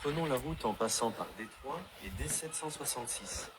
Prenons la route en passant par Détroit et D766.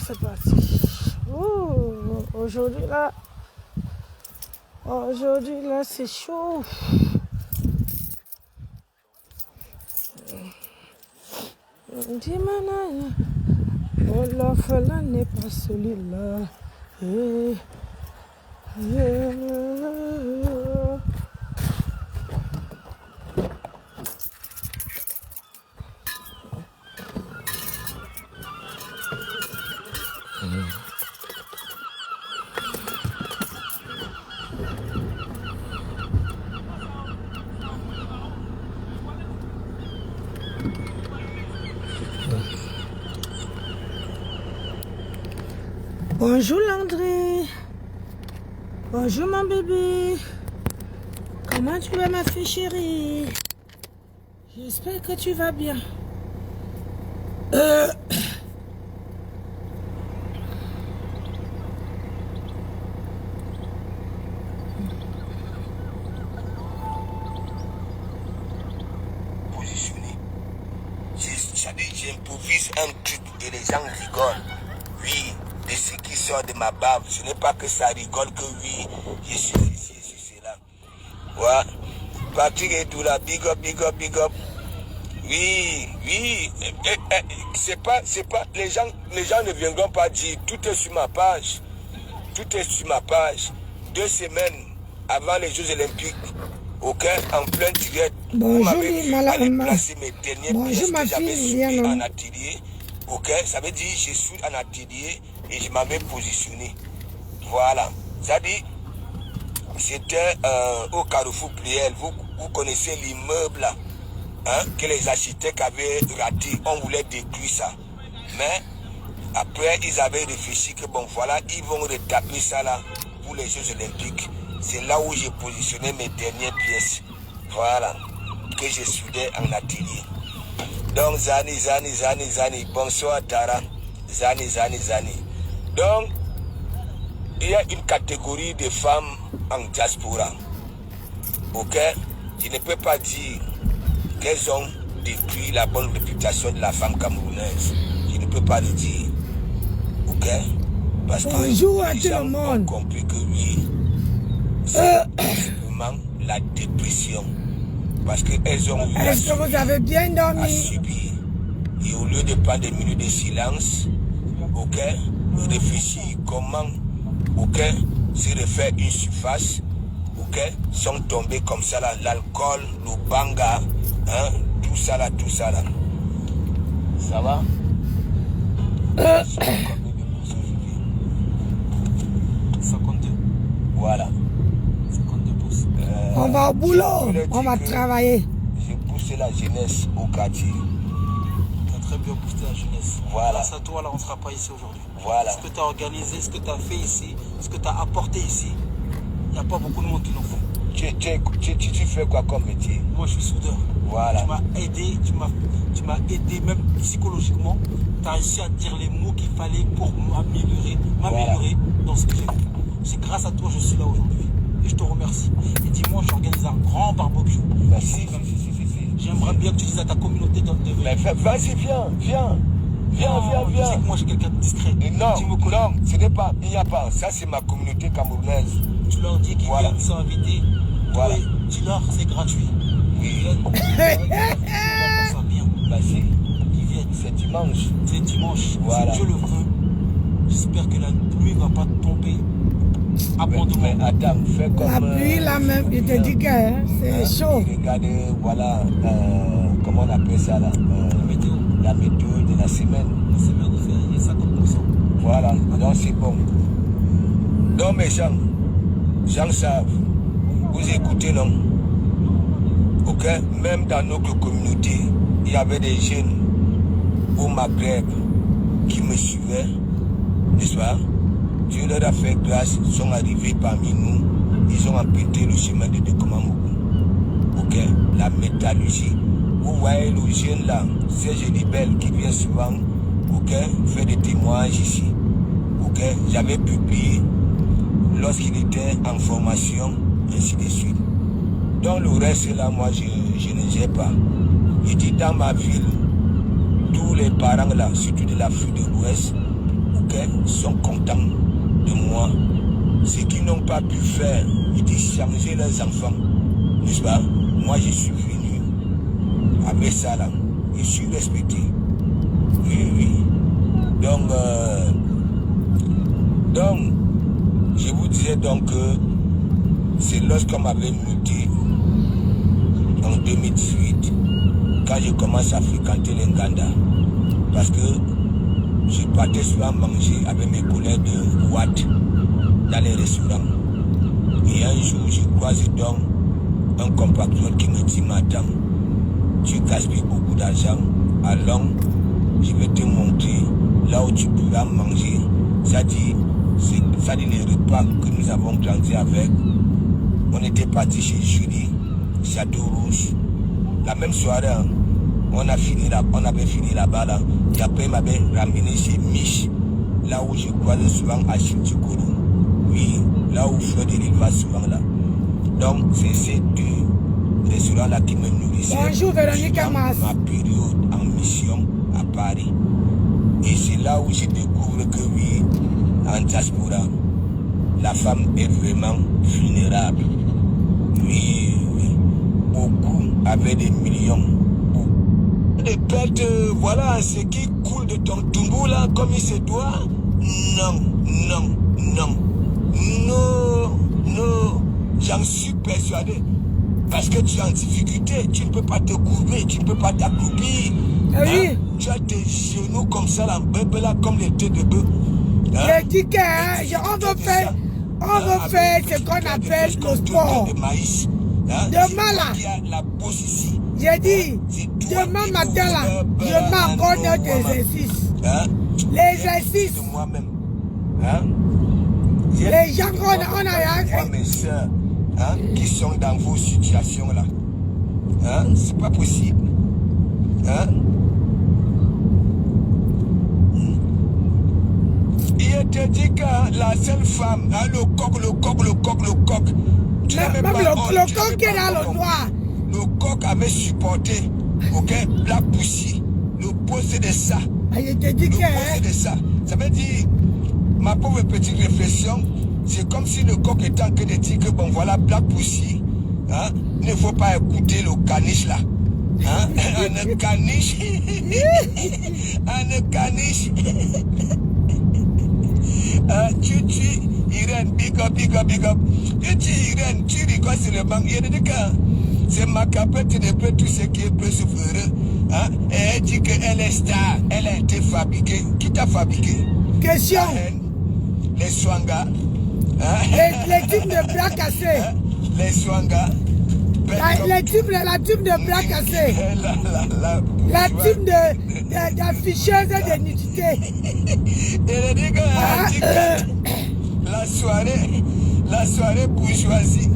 C'est parti. Aujourd'hui là, c'est chaud. Dimana, oh la fella n'est pas celui-là. Bonjour Landry. Bonjour mon bébé. Comment tu vas ma fille chérie? J'espère que tu vas bien. Positionné. J'improvise un truc et les gens rigolent. Oui, de ce qui sort de ma bave, ce n'est pas que ça rigole que oui, je suis ici, je suis là. Ouais. Patrick est tout là, big up, big up, big up. Oui, oui, c'est pas, les gens ne viendront pas dire, tout est sur ma page. Tout est sur ma page. 2 semaines avant les Jeux Olympiques, ok, en plein direct, vous m'avez vu aller placer mes dernières pièces que j'avais soudées en atelier. Ok, ça veut dire je suis en atelier et je m'avais positionné. Voilà. Ça dit, c'était au Carrefour Pliel. Vous connaissez l'immeuble là, hein, que les architectes avaient raté. On voulait détruire ça. Mais après, ils avaient réfléchi que bon, voilà, ils vont retaper ça là pour les Jeux Olympiques. C'est là où j'ai positionné mes dernières pièces. Voilà. Que j'ai soudé en atelier. Donc, Zani, bonsoir Tara, Zani. Donc, il y a une catégorie de femmes en diaspora. Ok? Je ne peux pas dire qu'elles ont détruit la bonne réputation de la femme camerounaise. Je ne peux pas le dire. Ok? Parce que les gens ont compris que oui, c'est simplement la dépression. Parce qu'elles ont eu à subir. Et au lieu de prendre des minutes de silence, ok, réfléchir comment, ok, se refaire une surface, ok, sont tombés comme ça là, l'alcool, le banga, hein, tout ça là. Ça va? Voilà. On va au boulot, on va travailler. J'ai poussé la jeunesse au quartier. Tu as très bien boosté la jeunesse. Voilà. Grâce à toi, là, on ne sera pas ici aujourd'hui. Voilà. Ce que tu as organisé, ce que tu as fait ici, ce que tu as apporté ici, il n'y a pas beaucoup de monde qui l'ont fait. Tu fais quoi comme métier? Moi, je suis soudeur. Voilà. Tu m'as aidé, tu m'as aidé même psychologiquement. Tu as réussi à dire les mots qu'il fallait pour m'améliorer voilà, dans ce que j'ai fait. C'est grâce à toi que je suis là aujourd'hui. Et je te remercie. Et dimanche, j'organise un grand barbecue. Merci. J'aimerais bien que tu dises à ta communauté de venir. Mais vas-y, viens. Tu sais que moi, j'ai quelqu'un de discret. Et non, ce n'est pas, il n'y a pas. Ça, c'est ma communauté camerounaise. Tu leur dis qu'ils viennent s'inviter. Voilà. Dis-leur, c'est gratuit. Oui. Ils viennent. Ça bien. Vas-y. Ils viennent. C'est dimanche. C'est dimanche. Voilà. Si Dieu le veut, j'espère que la pluie ne va pas tomber. Mais Adam, fais comme... La pluie, là même, je te dis que c'est chaud. Regarde, voilà, comment on appelle ça là, la météo de la semaine. La semaine, il y a 50%. Voilà, donc c'est bon. Donc mes gens savent, vous écoutez non? Ok, même dans notre communauté, il y avait des jeunes au Maghreb qui me suivaient, n'est-ce pas? Dieu leur a fait grâce, ils sont arrivés parmi nous, ils ont emprunté le chemin de Dekomamou. Ok, la métallurgie. Vous voyez le jeune là, c'est Génie Belle qui vient souvent, ok, faire des témoignages ici. Ok, j'avais publié lorsqu'il était en formation, ainsi de suite. Donc le reste là, moi je ne sais pas. Il dit dans ma ville, tous les parents là, surtout de l'Afrique de l'Ouest, ok, sont contents de moi. Ce qu'ils n'ont pas pu faire, ils disent changer leurs enfants, n'est-ce pas? Moi je suis venu avec ça là, je suis respecté. Oui. Donc, je vous disais donc que c'est lorsqu'on m'avait muté en 2018, quand je commence à fréquenter l'Inganda, parce que je partais souvent manger avec mes collègues de Watt dans les restaurants. Et un jour, je croise donc un compatriote qui me dit, madame, tu gaspilles beaucoup d'argent, allons, je vais te montrer là où tu pourras manger. Ça dit les repas que nous avons grandi avec. On était parti chez Julie, Château Rouge. La même soirée, hein, on avait fini là-bas. Là. Et après, il m'avait ramené chez Mich, là où je croisais souvent Achille Tchoukourou. Oui, là où Fleur de l'île va souvent là. Donc, c'est ces deux restaurants-là qui me nourrissaient. Bonjour Véronique Amas. Ma période en mission à Paris. Et c'est là où je découvre que oui, en diaspora, la femme est vraiment vulnérable. Oui. Beaucoup avaient des millions. Des pertes, voilà, ce qui coule de ton tombeau là, comme il se doit. Non. J'en suis persuadé. Parce que tu es en difficulté, tu ne peux pas te courber, tu ne peux pas t'accroupir. Ah oui. Hein? Tu as tes genoux comme ça, là, comme les têtes de bœuf. J'ai dit qu'on veut faire ce qu'on appelle le sport. De maïs. Demain là, j'ai dit, demain matin là, je mets encore des exercices. L'exercice. De moi-même. Les gens qu'on a mes soeurs, qui sont dans vos situations là. C'est pas possible. Il était dit que la seule femme, le coq. Même le coq qui est dans le noir. Le coq avait supporté, ok, la poussière, le poser de ça. Il te dit que... de ça. Ça veut dire, ma pauvre petite réflexion, c'est comme si le coq était en train de dire que bon voilà, Black Pussy, il ne faut pas écouter le caniche là. Un caniche. Un caniche. Tu Irène, big up. Tu Irène, tu rigoles sur le banc. Il dit que c'est ma capette de peu tout ce qui est peu souffreux. Et elle dit qu'elle est star, elle a été fabriquée. Qui t'a fabriqué? Question. Les Swanga. Les types de bras cassés. Les Swanga. La type de bras cassés. La type d'afficheuse et de nudité. Elle dit que la soirée bourgeoisie.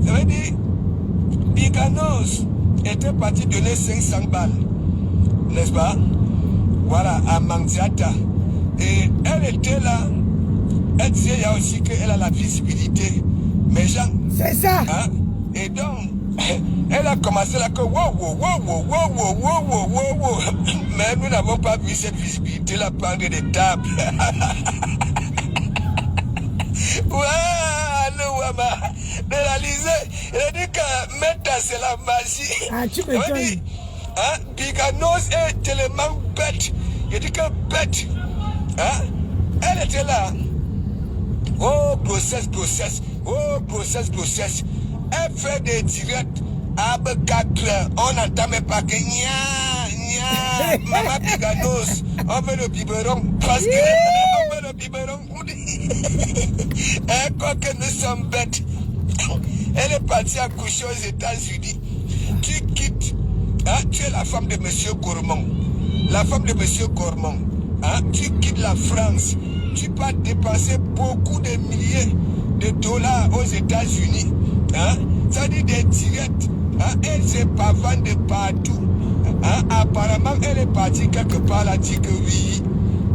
Ça veut dire, Biganos était parti donner 500 balles. N'est-ce pas? Voilà, à Mandiata. Et elle était là. Elle disait, il y a aussi qu'elle a la visibilité. Mais Jean. C'est ça. Et donc, elle a commencé là que wow. Mais nous n'avons pas vu cette visibilité là prendre des tables. De réaliser, elle dit que maintenant c'est la magie. Tu me dis. Biganos est tellement bête. Il dit que bête. Elle était là. Oh, grossesse. Elle fait des directs Ab 4 heures, on n'entend même pas que nya, maman Piganos, on veut le biberon, parce que on veut le biberon. Quoi que nous sommes bêtes. Elle est partie accoucher aux États-Unis. Tu quittes, hein, tu es la femme de Monsieur Gourmand. La femme de Monsieur Gourmand. Hein, tu quittes la France. Tu vas dépenser beaucoup de milliers de dollars aux États-Unis. Hein, ça dit des tirettes. Hein, elle se pavane de partout. Hein, apparemment, elle est partie quelque part, elle a dit que oui.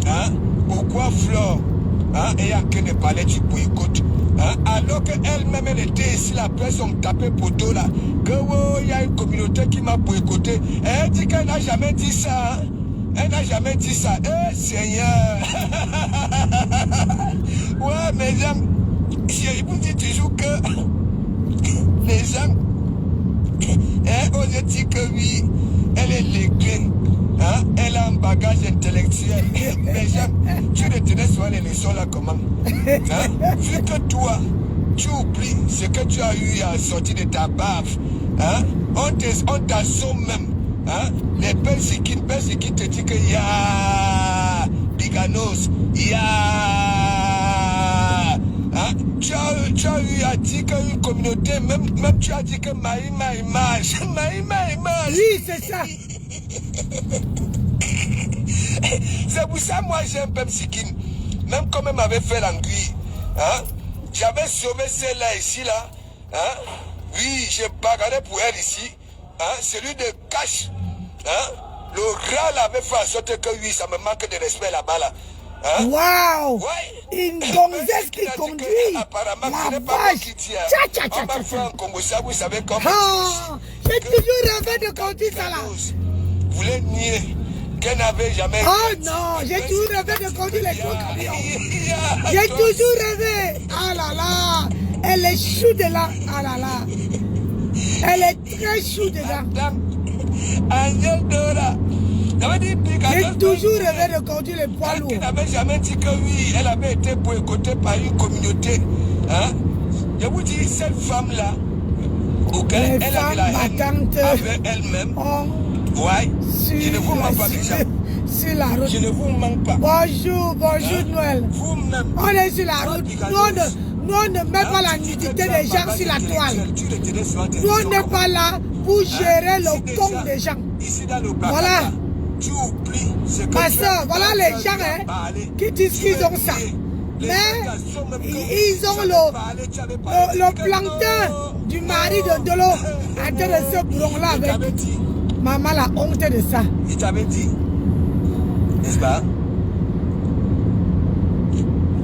Hein, pourquoi Flore, hein, et à que ne parlait du boycott? Hein, alors qu'elle-même, elle était ici, la presse ont tapé poteau là. Que oh, il y a une communauté qui m'a boycotté. Elle dit qu'elle n'a jamais dit ça. Hein. Elle n'a jamais dit ça. Eh Seigneur. Ouais, mais gens, je vous dis toujours que les gens, hein, on se dit que oui, elle est léguée. Hein? Elle a un bagage intellectuel. Les gens, tu retenais sur les leçons là comment? Hein? Vu que toi, tu oublies ce que tu as eu à sortir de ta bave. Hein? On t'assomme même. Hein? Les persiquines te disent que ya Biganos, ya. Hein? Tu as eu à dire qu'une communauté, même tu as dit que Maïma image. Maïma image. Oui, c'est ça. C'est pour ça moi j'ai un peu psychique. Même quand elle m'avait fait l'anguille, hein, j'avais sauvé celle-là ici là. Hein, oui, j'ai bagarré pour elle ici. Hein, celui de Cash. Hein, le rat l'avait fait en sorte que oui, ça me manque de respect là-bas là. Hein? Waouh! Ouais. Une gonzesse qui conduit! Apparemment, la ce n'est pas moi qui tiens. On m'a fait un Congo, ça, vous savez comment. Ah, j'ai toujours rêvé de conduire ça là. Vous voulez nier qu'elle n'avait jamais. Oh non, j'ai toujours rêvé de conduire les gros camions. J'ai toujours rêvé. Ah là là, elle est chou de là. Ah là là, elle est très chou dedans. Angel Dora. J'ai toujours rêvé de conduire les poids lourds. Elle n'avait jamais dit que oui, elle avait été boycottée par une communauté. Hein? Je vous dis, cette femme-là, okay, elle avait la haine avec elle-même. Ouais, je ne vous mens pas déjà. Sur la route. Je ne vous mens pas. Bonjour, bonjour Noël. Vous-même. On est sur la route. Nous on ne met pas la nudité des gens sur la toile. Nous on n'est pas là pour gérer le compte des gens. Voilà. Tu oublies ce que ma soeur, voilà les gens hein, qui disent qu'ils ont ça. Mais ils ont le plancton du mari de Dolo en train de se brouiller là avec. Maman la honte de ça. Il t'avait dit, n'est-ce pas?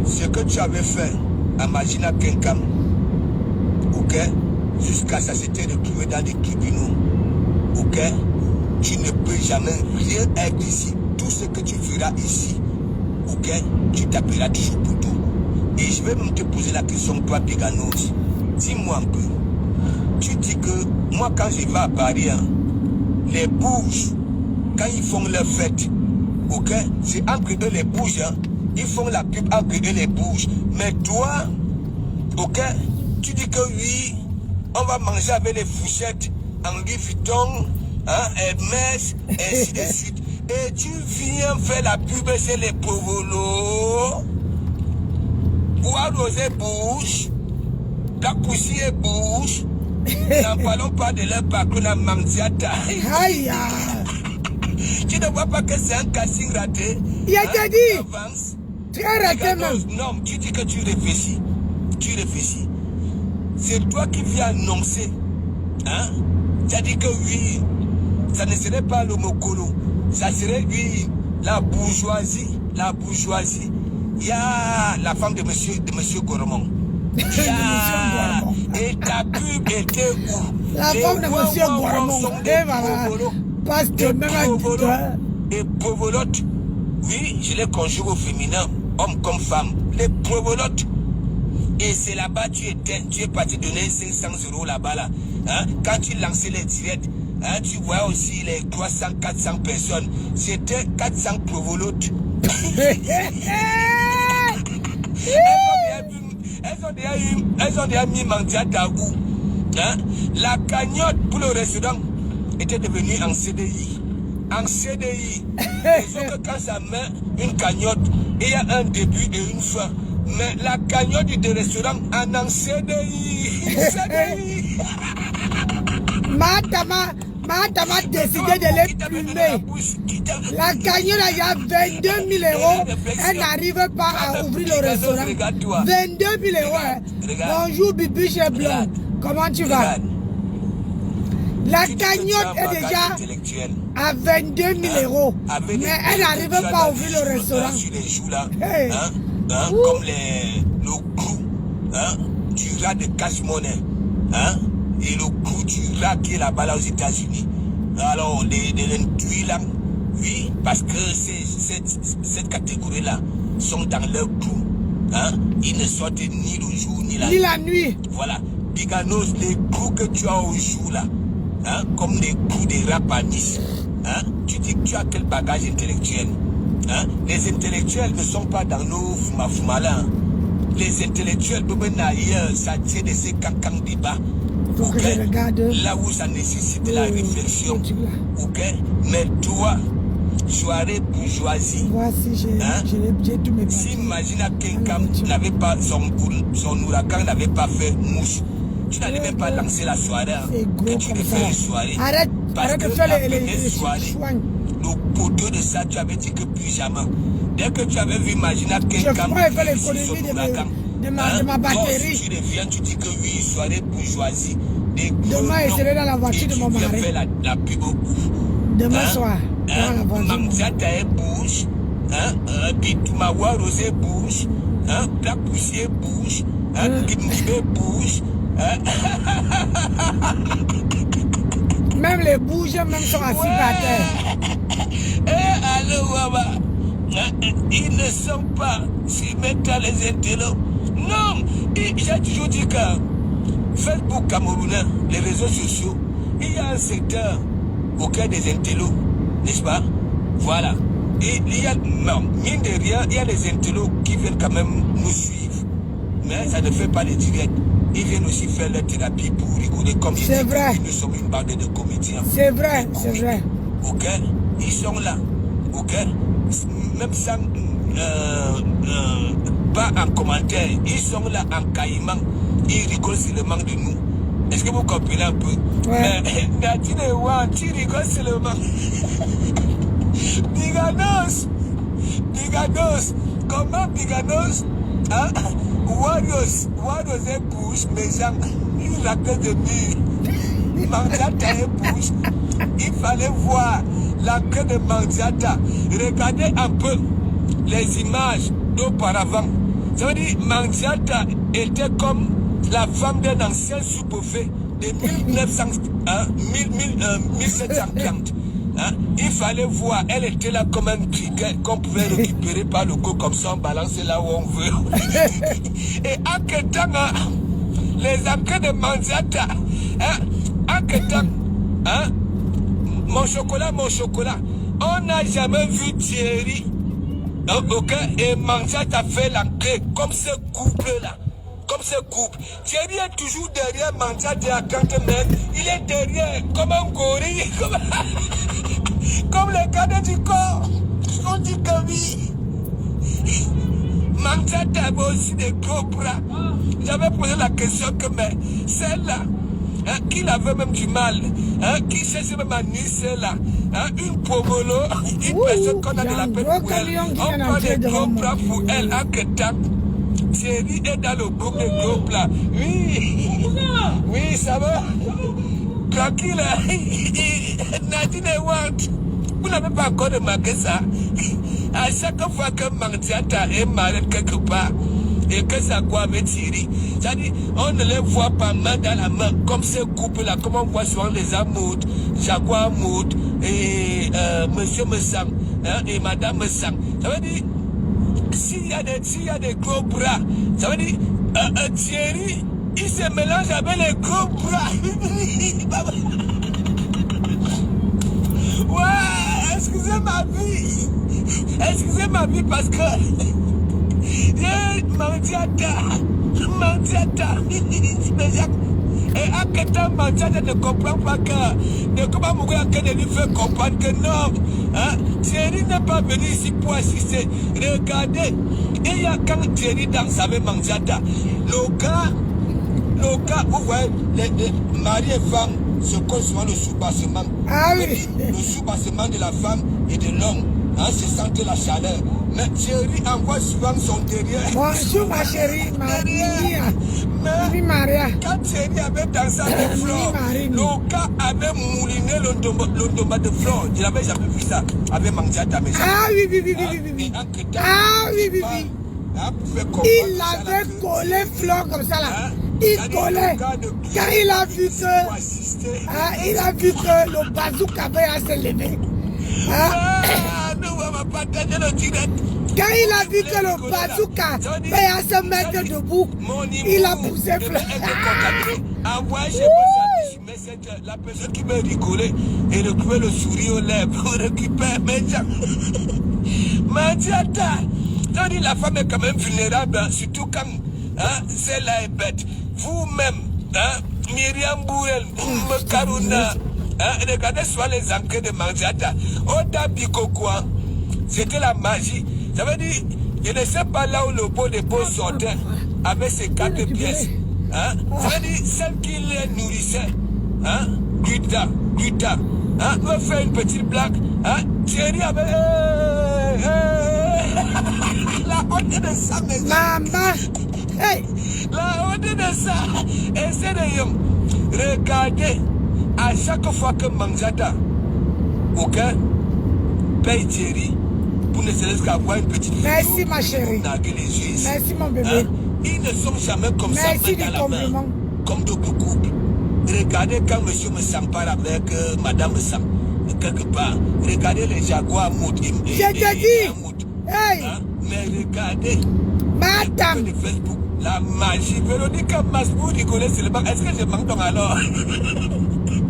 Ce que tu avais fait à Magina Kenkam, ok? Jusqu'à ça s'était retrouvé dans des tribunaux, ok? Tu ne peux jamais rien être ici. Tout ce que tu feras ici, ok, tu t'appelleras toujours Poutou. Et je vais même te poser la question, toi, Piganos. Dis-moi un peu. Tu dis que moi, quand je vais à Paris, hein, les bouges, quand ils font leur fête, ok, c'est entre eux les bouges. Hein, ils font la pub entre eux les bouges. Mais toi, ok, tu dis que oui, on va manger avec les fourchettes en Louis Vuitton. Hein, Hermès, ainsi de suite. Et tu viens faire la pub chez les Povolo. Bois rosé bouge, la poussière bouge. N'en parlons pas de leur background à Mamziata. Aïe. Tu ne vois pas que c'est un casting raté? Il a déjà dit. Très raté même. Non, tu dis que tu réfléchis. Tu réfléchis. C'est toi qui viens annoncer. Hein? Tu as dit que oui. Ça ne serait pas le Mokolo, ça serait oui, la bourgeoisie. Il y a la femme de monsieur Gourmand. Et ta pub était où? La femme de monsieur Gourmand. Et voilà. Parce que même et Povolote, oui, je les conjugue au féminin, homme comme femme. Les Povolotes. Et c'est là-bas tu es parti donner 500 € là-bas là. Hein? Quand tu lançais les directs. Hein, tu vois aussi les 300-400 personnes. C'était 400 provolotes. Elles ont déjà mis Mandia Dagou. hein, la cagnotte pour le restaurant était devenue en CDI. En CDI. Ils que quand ça met une cagnotte, il y a un début et une fin. Mais la cagnotte du restaurant en CDI. CDI. Madame a décidé de les plumer. La cagnotte, il y a 22 000 euros. Elle n'arrive pas à ouvrir le restaurant. 22 000 euros. Hein. Bonjour, Bibi chez Blanc. Comment tu vas? La cagnotte est déjà à 22 000 euros. Mais elle n'arrive pas à ouvrir le restaurant. Hey. Comme le goût du rat de cash money. Et le goût du rat qui est là-bas là aux États-Unis. Alors, les tuiles là, oui, parce que cette catégorie-là sont dans leur goût. Ils ne sortent ni le jour ni la nuit. Voilà. Biganos, les coups que tu as au jour là, comme les coups des rats à Nice, tu dis que tu as quel bagage intellectuel. Les intellectuels ne sont pas dans nos fuma-fuma-là. Les intellectuels, ça tient de ces cancans débats. Okay. Là où ça nécessite la réflexion. Okay. Mais toi, soirée bourgeoisie. Voici, j'ai tout mes si Imagina quelqu'un n'avait pas son ouragan n'avait pas fait mouche, tu n'allais même pas lancer la soirée. Que tu fais une soirée. Arrête de faire les soirées. Le poteau de ça, tu avais dit que plus jamais. Dès que tu avais vu Imagina quelqu'un de ma batterie. Si tu reviens, tu dis que oui, soirée bourgeoisie. Demain, je serai dans la voiture de mon mari. Tu fais la pub au bout. Demain soir, dans la voiture. Mamzata est bouge. Bitumawa rosé bouge. Black poussier bouge. Kimbe bouge. Même les bouges, même sont assis par terre. Allô, Wawa. Ils ne sont pas si mettent les intellos. Non, j'ai toujours dit que Facebook camerounais, les réseaux sociaux, il y a un secteur auquel des intellos, n'est-ce pas? Voilà. Et il y a, non, mine de rien, il y a des intellos qui viennent quand même nous suivre. Mais ça ne fait pas les directs. Ils viennent aussi faire leur thérapie pour rigoler comme ils disent que nous sommes une bande de comédiens. C'est vrai, c'est vrai. Ok? Ils sont là. Ok? Même ça, pas en commentaire, ils sont là en caïman, ils rigolent sur le manque de nous. Est-ce que vous comprenez un peu? Ouais. Mais Nadine et Wan, tu rigoles sur le manque. Biganos, comment Biganos? Warriors et bouche, mes gens, ils racontent de mur. Mandiata et bouche, il fallait voir la queue de Mandiata. Regardez un peu les images d'auparavant. Ça veut dire Mandiata était comme la femme d'un ancien sous-préfet de 1730. Il fallait voir, elle était là comme un criquet qu'on pouvait récupérer par le cou comme ça, on balançait là où on veut. Et en quittant les enquêtes de Mandiata, en quittant, mon chocolat, on n'a jamais vu Thierry, et Mandiata fait l'enquête comme ce couple-là. Comme ce couple. Thierry est toujours derrière Mandiata à Cantemène. Il est derrière comme un gorille. Comme les cadets du corps. On dit que oui. Mandiata avait aussi des gros bras. J'avais posé la question que mais celle-là, qui avait même du mal, qui cherche même à nuire celle-là, une pomolo, une personne qu'on a de la peine pour elle. On prend des gros bras pour elle en quittant. Thierry est dans le groupe de groupe là. Oui, ça va. Tranquille. Nadine et Ward, vous n'avez pas encore remarqué ça. À chaque fois que Mandiata est malade quelque part et que ça quoi avec Thierry, c'est-à-dire on ne les voit pas main dans la main comme ce couple là, comme on voit souvent les amours, Jaguar Mout et Monsieur Messang et Madame Messang. Ça veut dire s'il y a des gros bras, ça veut dire Thierry, il se mélange avec les gros bras. Ouais, excusez ma vie parce que Mandiata, Et Aketa Manjada ne comprend pas que ne comment Mouga ne lui fait comprendre que non. Hein? Thierry n'est pas venu ici pour assister. Regardez, il y a quand Thierry dans sa Manjada, le gars, vous voyez, les mari et femme se causent souvent le soubassement. Ah oui. Le soubassement de la femme et de l'homme. Hein, c'est sentir la chaleur. Mais Thierry envoie souvent son derrière. Bonjour ma chérie, Mais Maria. quand Thierry avait dansé avec Flore, le gars avait mouliné le tomate de Flore. Je n'avais jamais vu ça. Avec Manjata. Ah oui. Ah oui. Il avait collé Flore comme ça là. Il collait. Quand il a vu que le bazooka avait se lever. Quand il a vu que le bazooka va se mettre debout, il a poussé Flore. Envoyez chez la personne qui me rigolait et récupère le sourire aux lèvres, récupère mes gens. Manjata, la femme est quand même vulnérable, surtout quand celle-là est bête. Vous-même, Myriam Bourel, Karuna, regardez soit les enquêtes de Manjata. Oda Bikokwa, c'était la magie. Ça veut dire, je ne sais pas là où le pot de beau sortait avec ses 4 pièces. Ça veut dire, celle qui les nourrissait, Guta, me fait une petite blague, Thierry avait... La honte de ça, mes Maman, hey. La honte de ça. Et c'est de regardez, à chaque fois que Manjata, ok, paye Thierry, pour ne serait-ce qu'avoir une petite vidéo. Merci ma chérie. Merci mon bébé. Ils ne sont jamais comme ça, merci main dans la main, comme d'autres couples. Regardez quand monsieur me s'empare avec madame Sam, quelque part. Regardez les jaguars mout. Je te dis, hey. Mais regardez, madame, Facebook, la magie. Véronique Masbou rigolait sur le banc. Est-ce que je manque donc alors?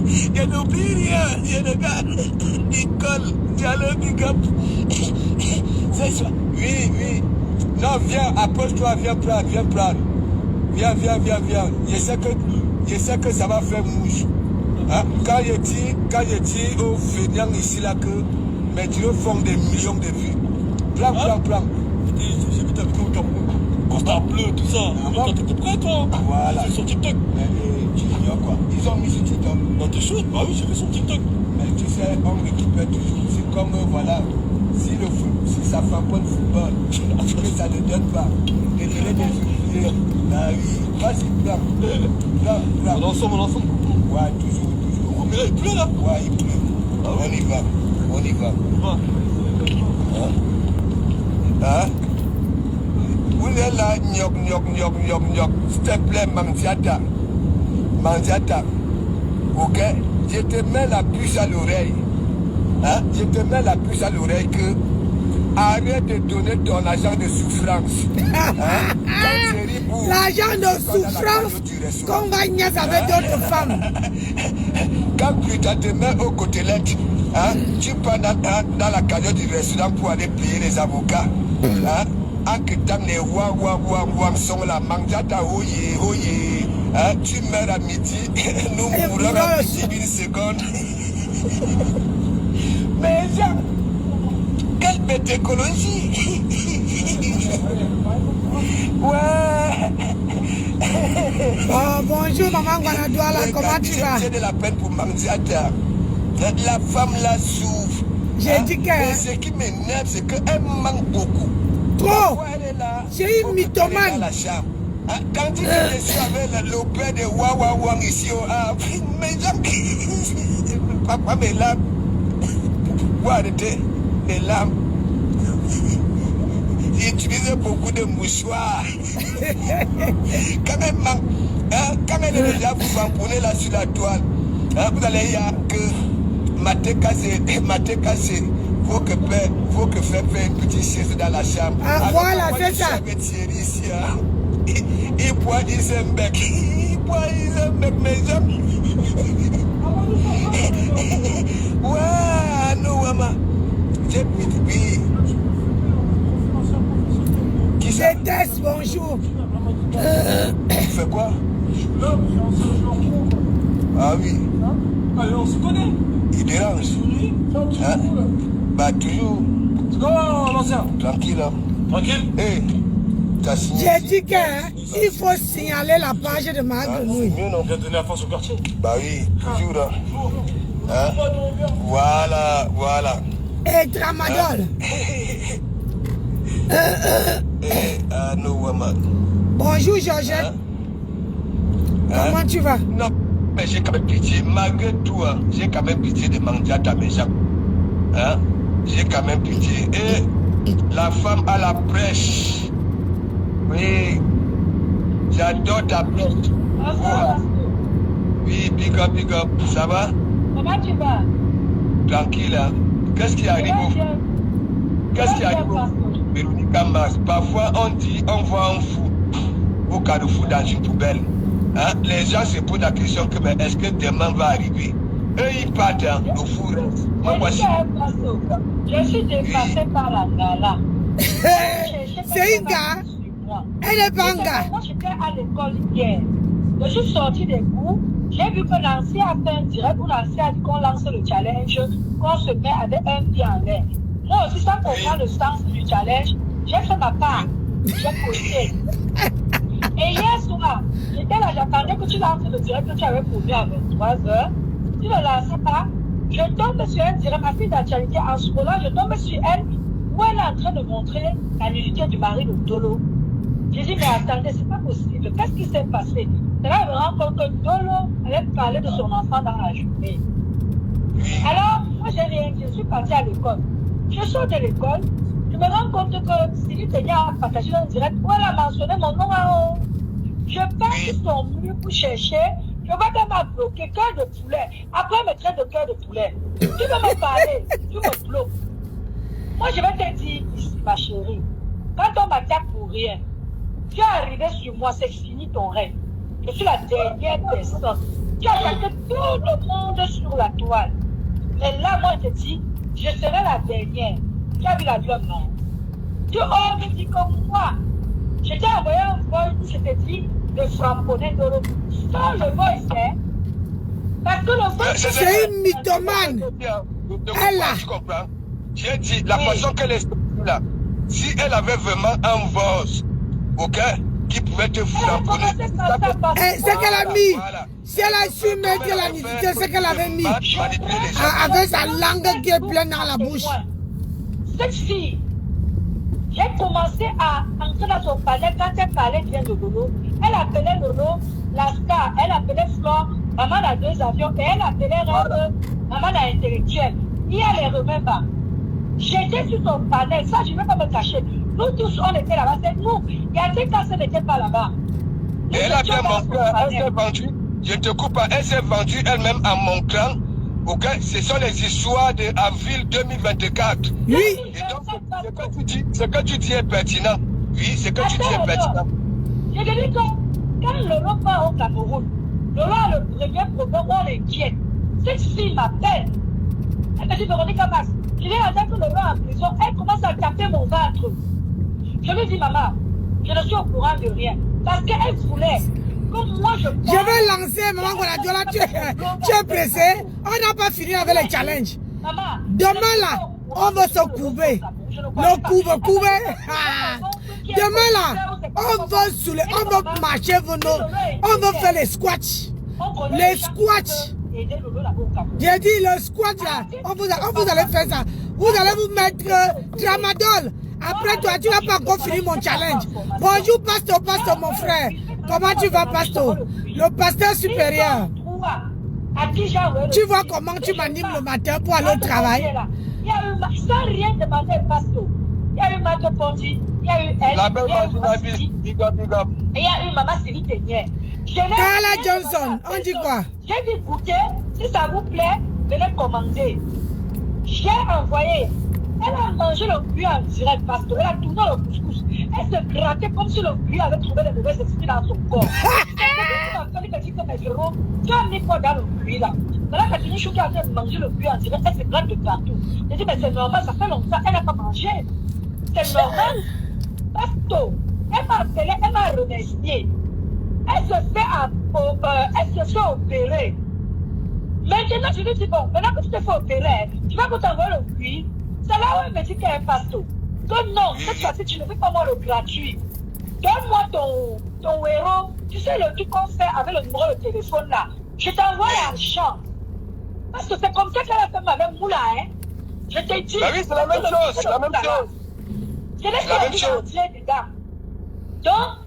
Je n'oublie rien. Je regarde Nicole, Diallo, Big Up. C'est ça. Oui. Non, viens, approche-toi, viens prendre. Viens. Je sais que ça va faire mouche. Quand je dis aux feignants ici là que mes dieux font des millions de vues. Prends. J'ai vu ta vidéo au Cameroun. Constat bleu, tout ça. T'étais prêt, toi? Voilà. C'est sur TikTok. Tu ignores quoi? Ils ont mis sur TikTok. Dans tes choses? Bah oui, j'ai fait sur TikTok. Mais tu sais, on récupère toujours. C'est comme, voilà, si ça fait un point de football, que ça ne donne pas. Et tu les désouvrir. Ah oui, vas-y, prends. On est ensemble. Ouais, toujours. Mais là, il pleut, là? Ouais, il pleut. Ah ouais. On y va. Vous êtes là, gnoc. S'il te plaît, Manjata. Ok? Je te mets la puce à l'oreille. Que arrête de donner ton argent de souffrance. l'argent de souffrance qu'on va niaiser avec d'autres femmes. Quand tu te mets aux côtelettes, tu pars dans la cagnotte du restaurant pour aller payer les avocats. En que les ouah sont là, Manjata, oye. Tu meurs à midi, nous mourrons à midi une seconde. Mais Jean, quelle bête écologie. Ouais. Oh, bonjour maman Guanadouala, comment tu vas? J'ai de la peine pour Manjata. La femme la souffre. J'ai dit que... Mais ce qui m'énerve, c'est qu'elle manque beaucoup. Trop. J'ai une mythomane. Quand tu es déçu avec le père de Wawawang ici, mes gens, papa, mes larmes, pour arrêter les larmes, j'ai utilisé beaucoup de mouchoirs. Quand elle est déjà vous vamponnez là sur la toile, vous allez y avoir que maté cassé. Faut que faire une petite chaise dans la chambre. Voilà, c'est ça. Il boit Isenbeck, mes amis. Ouais, non, maman. J'ai mis. Qui c'est Tess, bonjour. Tu fais quoi? Ah oui. Allez, on se connaît. Il dérange. Hein? Bah toujours. C'est comment l'ancien? Tranquille. Hein? Tranquille. Hey, t'as signé. J'ai dit qu'il faut signaler la page de ma grenouille. C'est mieux, non? On vient de donner la force au quartier. Bah oui, toujours. Hein? Voilà, voilà. Et Tramadol. No woman. Bonjour Georgette. Comment tu vas? Non, mais j'ai quand même pitié. Malgré tout, hein, j'ai quand même pitié de Mandiata Méjap. Hein? J'ai quand même pitié. Et la femme à la prêche. Oui. J'adore ta prêche. Oui, big up. Ça va? Comment tu vas? Tranquille, hein? Qu'est-ce qui arrive? Qu'est-ce qui arrive? Véronique Amas. Parfois, on dit, on voit un fou au carrefour dans une poubelle. Hein? Les gens se posent la question que, mais est-ce que demain va arriver? Eux, ils partent, hein, le fou reste. Moi, voici. Je suis dépassée par la gala. C'est une gars. Elle est pas un gars. Moi, j'étais à l'école hier. Je suis sortie des cours. J'ai vu que Nancy a fait un direct où Nancy a dit qu'on lance le challenge, qu'on se met avec un pied en l'air. Moi aussi, sans comprendre le sens du challenge, j'ai fait ma part. J'ai posté. Et hier soir, j'étais là, j'attendais que tu lances le direct que tu avais posé à 23h. Tu ne lançais pas. Je tombe sur elle, dirait ma fille d'actualité. En ce moment, je tombe sur elle où elle est en train de montrer la nudité du mari de Dolo. J'ai dit, mais attendez, c'est pas possible. Qu'est-ce qui s'est passé? C'est là que je me rends compte que Dolo allait parler de son enfant dans la journée. Alors, moi, j'ai rien dit. Je suis partie à l'école. Je sors de l'école. Je me rends compte que Sylvie Ténia a partagé un direct où elle a mentionné mon nom en haut. Je passe sur son mur pour chercher. Je vois qu'elle m'a bloqué, cœur de poulet. Après, elle me traite de cœur de poulet. Tu veux me parler, tu me bloques. Moi, je vais te dire ici, ma chérie, quand on m'attaque pour rien, tu es arrivé sur moi, c'est fini ton règne. Je suis la dernière personne. Tu as attaqué tout le monde sur la toile. Mais là, moi, je te dis, je serai la dernière. Tu as vu la gueule, non? Tu oses me dire comme moi. Je t'ai envoyé un voice où je t'ai dit de frapponner de l'eau. Sans le voice, hein? Parce que le voice, c'est une mythomane. Elle a. Tu comprends? J'ai dit, la façon qu'elle est là, si elle avait vraiment un voice, ok, qui pouvait te frapponner. C'est qu'elle a mis. Si elle a su mettre la nudité, c'est qu'elle avait mis. Avec sa langue qui est pleine dans la bouche. Cette fille, j'ai commencé à entrer dans son panel quand elle parlait bien de Lolo. Elle appelait Lolo la star, elle appelait Flore maman a 2 avions et elle appelait Rêve maman la intellectuelle. Il y a les remèdes. J'étais sur son panel, ça je ne vais pas me cacher. Nous tous on était là-bas, c'est nous. Il y a des cas qui n'étaient pas là-bas. Et elle a bien montré, elle s'est vendue, je te coupe pas, elle s'est vendue elle-même en montrant, ok, ce sont les histoires de avril 2024. Oui. Et donc, ce que tu dis est pertinent. Oui, ce que tu dis est pertinent. Je te dis que quand Lolo part au Cameroun, Lolo a le premier problème, on l'inquiète. Cette fille m'appelle. Elle me dit, Véronique Amas, je l'ai dit que Lolo est en prison, elle commence à taper mon ventre. Je lui dis, maman, je ne suis au courant de rien. Parce qu'elle voulait que moi je vais lancer, maman Guanadola, tu es pressé. On n'a pas fini avec les challenges. Maman, demain là, on va se couver. Le couver. Demain là, on va saouler, on va marcher, on va faire les squats. Les squats. J'ai dit le squat là, on vous allez faire ça. Vous allez vous mettre Tramadol. Après toi, tu n'as pas encore fini mon challenge. Bonjour pasteur, mon frère. Comment tu vas, pasteur? Le pasteur supérieur. Tu vois comment tu m'animes le matin pour aller au travail? Il y a eu, sans rien demander au pasteur. Il y a eu Mato Ponti, il y a eu elle, La belle il y a eu Maman big up. et il y a eu Maman Sylvie Ténière. Carla Johnson, on dit quoi? J'ai dit, écoutez, si ça vous plaît, venez commander. J'ai envoyé. Elle a mangé le cuit en direct parce qu'elle a tourné le couscous. Elle se grattait comme si le cuit avait trouvé les mauvais esprits dans son corps. Elle m'a dit que mes gros, tu as mis quoi dans le cuit là? Maintenant, quand tu dis qu'elle a mangé le cuit en direct, elle se gratte de partout. J'ai dit, mais c'est normal, ça fait longtemps, elle n'a pas mangé. C'est normal. Parce que elle m'a appelé, elle m'a remercié. Elle se fait opérer. Maintenant, je lui dis, bon, maintenant que tu te fais opérer, tu vas t'envoyer le fruit. C'est là où elle me dit qu'elle est pasto. Donc non, cette fois-ci, tu ne veux pas moi le gratuit. Donne-moi ton héros. Tu sais le truc qu'on fait avec le numéro de téléphone là. Je t'envoie l'argent. Parce que c'est comme ça qu'elle a fait ma même moula, hein. Je t'ai dit. Bah oui, c'est la même chose, c'est la même chose. Je l'ai fait dedans. Donc,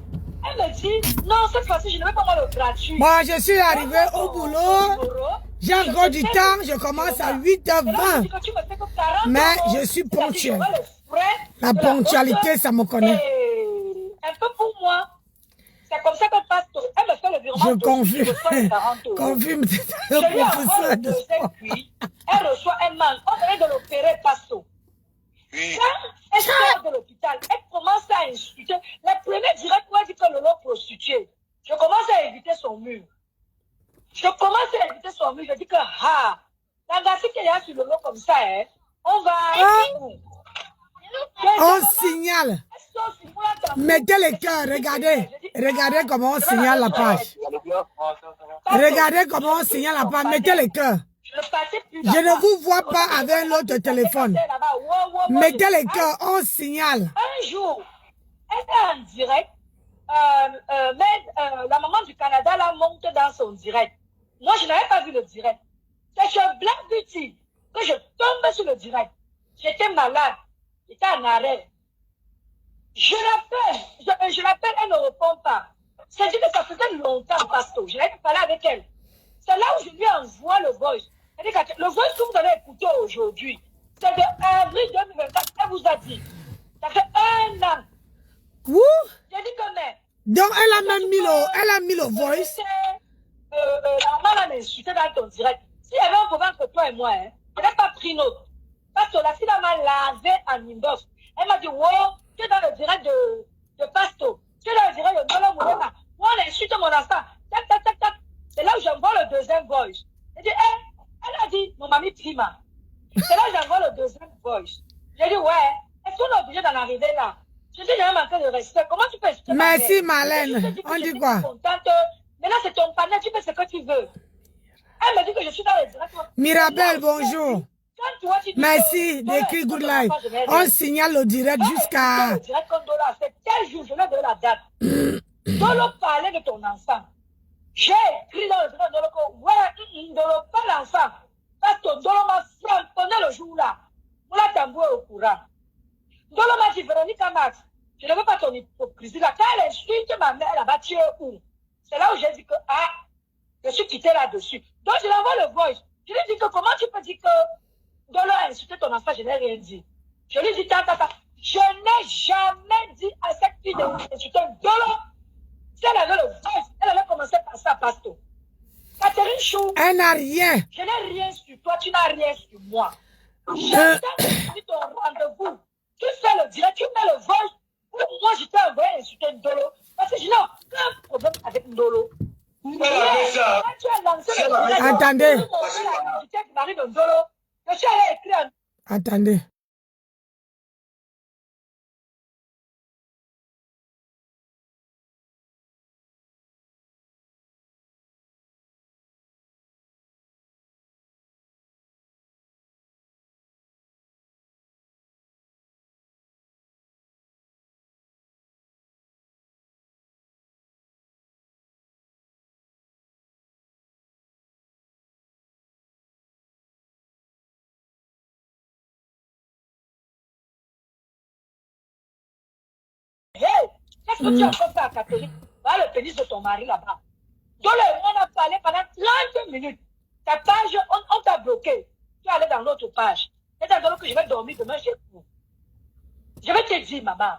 elle me dit, non, cette fois-ci, je ne veux pas moi le gratuit. Moi, je suis arrivé au boulot. J'ai encore du temps, je commence à 8h20. Mais je suis ponctuel. La ponctualité, ça me connaît. Un peu pour moi. C'est comme ça que passe. Elle me fait le virement. Je confirme. Je lui envoie le deuxième puis. Elle reçoit un manque. On venait de l'opérer, pasto. Quand elle sort de l'hôpital, elle commence à insulter. La première direct moi dit que le lot prostitué. Je commence à éviter son mur. Je dis que, la gâchette qu'il y a sur le lot comme ça, hein, on va... On signale. Mettez les cœurs, regardez. Regardez comment on signale la page. Regardez comment on signale la page. Mettez les cœurs. Je ne vous vois pas avec l'autre téléphone. Mettez les cœurs, on signale. Un jour, elle est en direct. La maman du Canada la monte dans son direct. Moi, je n'avais pas vu le direct. C'est chez Black Beauty que je tombe sur le direct. J'étais malade. J'étais en arrêt. Je l'appelle, elle ne répond pas. C'est dit que ça faisait longtemps, Pasto. Je n'avais pas parlé avec elle. C'est là où je lui envoie le voice. Le voice que vous allez écouter aujourd'hui, c'est de avril 2024. Elle vous a dit. Ça fait 1 an. Ouh. J'ai dit que mais. Donc elle a mis le voice. La maman m'a insulté dans ton direct. S'il y avait un problème entre toi et moi, hein, je n'ai pas pris note. Parce que la fille m'a lavé en inbox. Elle m'a dit, wow, tu es dans le direct de Pasto. Tu es dans le direct de Nolo Moulema. Moi, on insulte mon enfant. Tac, tac, tac, tac. C'est là où j'envoie le deuxième voice. Elle dit, elle a dit, mon mamie Prima. C'est là où j'envoie le deuxième voice. J'ai dit, ouais, est-ce qu'on est obligé d'en arriver là? Je dis, j'ai manqué de respect. Comment tu peux expliquer? Merci, Marlène. On dit quoi? Maintenant, c'est ton panel, tu fais ce que tu veux. Elle me dit que je suis dans le direct. Mirabel, bonjour. Merci d'écrire Good Life. On signale le direct jusqu'à... C'est quel jour je vais donner la date. Dolo parlait de ton enfant. J'ai écrit dans le direct Dolo que, ouais, Dolo pas l'enfant. Parce que Dolo m'a framponné le jour-là. Moula Tambou est au courant. Dolo m'a dit, Véronique Max, je ne veux pas ton hypocrisie là. Quand elle insulte ma mère là-bas, tu es où? C'est là où j'ai dit que, je suis quitté là-dessus. Donc, je lui envoie le voice. Je lui dis que, comment tu peux dire que Dolo a insulté ton enfant? Je n'ai rien dit. Je lui dis, tata. Je n'ai jamais dit à cette fille d'insulter Dolo. Si elle avait le voice, elle allait commencer par ça, Pasto. Catherine Chou. Elle n'a rien. Je n'ai rien sur toi, tu n'as rien sur moi. J'attends ton rendez-vous. Tu fais le direct, tu mets le voice. Moi, je t'ai envoyé insulter Dolo. Parce que je n'ai aucun problème avec Dolo. Attendez. Attendez. Qu'est-ce que tu as fait à Catholique? Va le pénis de ton mari là-bas. Donc, on a parlé pendant 30 minutes. Ta page, on t'a bloqué. Tu es allé dans l'autre page. C'est dans l'autre que je vais dormir demain chez vous. Je vais te dire, maman.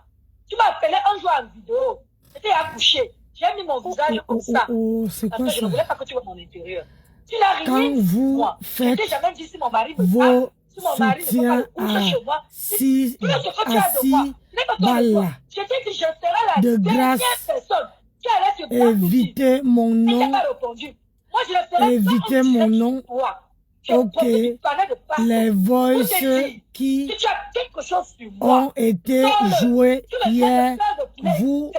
Tu m'as appelé un jour en vidéo. J'étais accouché. J'ai mis mon visage comme ça. C'est parce quoi que je ça? ne voulais pas que tu vois mon intérieur. Tu n'as rien Quand dit vous moi. faites jamais dit si mon mari me vos parle. Si mon mari ne peut pas soutiens coucher chez moi. à 6 balles Je t'ai dit, je serai la de dernière grâce, personne qui allait se battre. évitez mon Il nom, n'a pas répondu. Moi, je le ferai évitez mon nom. Ok, les voices qui si tu as quelque chose sur moi, ont été joués hier, vous